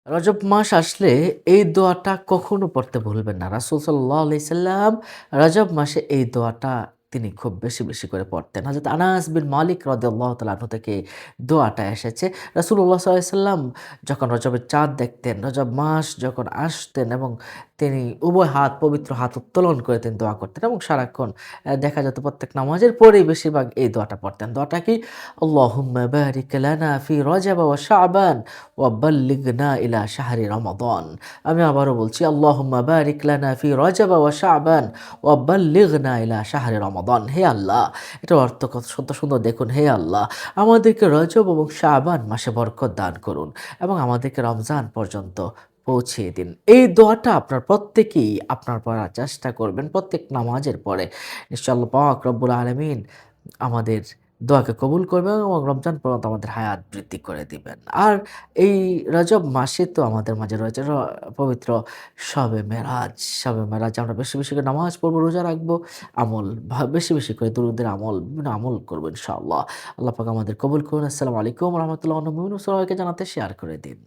রজব মাস আসলে এই দোয়াটা কখনো পড়তে ভুলবেন না। রাসূল সাল্লাল্লাহু আলাইহি সাল্লাম রজব মাসে এই দোয়াটা তিনি খুব বেশি করে পড়তেন। হযরত আনাস বিন মালিক রাদিয়াল্লাহু তাআলা আনহু থেকে দোয়াটা এসেছে। রাসূলুল্লাহ সাল্লাল্লাহু আলাইহি সাল্লাম যখন রজবের চাঁদ দেখতেন, রজব মাস যখন আসতেন এবং তিনি উভয় হাত পবিত্র হাত উত্তোলন করে তিনি দোয়া করতেন এবং সারাক্ষণ দেখা যেত প্রত্যেক নামাজের পরেই বেশিরভাগ এই দোয়াটা পড়তেন। দোয়াটা কি? আল্লাহুম্মা বারিক লানা ফি রজব ওয়া শাবান ওয়াবাল্লিগনা ইলা শাহরি রমাদান। আমি আবারও বলছি, আল্লাহুম্মা বারিক লানা ফি রজব ওয়া শাবান ওয়াবাল্লিগনা ইলা শাহরি রমাদান। হে আল্লাহ, এটার অর্থ কত সুন্দর দেখুন। হে আল্লাহ, আমাদেরকে রজব এবং শাবান মাসে বরকত দান করুন এবং আমাদেরকে রমজান পর্যন্ত পৌঁছিয়ে দিন। এই দোয়াটা আপনার প্রত্যেকেই আপনার পড়ার চেষ্টা করবেন প্রত্যেক নামাজের পরে। নিশ্চয় আল্লাহ পাক রব্বুল আলামিন আমাদের দোয়াকে কবুল করবেন এবং রমজান পর্যন্ত আমাদের হায়াত বৃদ্ধি করে দিবেন। আর এই রজব মাসে তো আমাদের মাঝে রয়েছে পবিত্র শবে মেরাজ। শবে মেরাজ আমরা বেশি করে নামাজ পড়বো, রোজা রাখবো, আমল বেশি করে দুরূদের আমল, বিভিন্ন আমল করবো ইনশাআল্লাহ। আল্লাহ পাক আমাদের কবুল করুন। আসসালামু আলাইকুম ওয়া রাহমাতুল্লাহি ওয়া বারাকাতুহু। সবাইকে জানাতে শেয়ার করে দিন।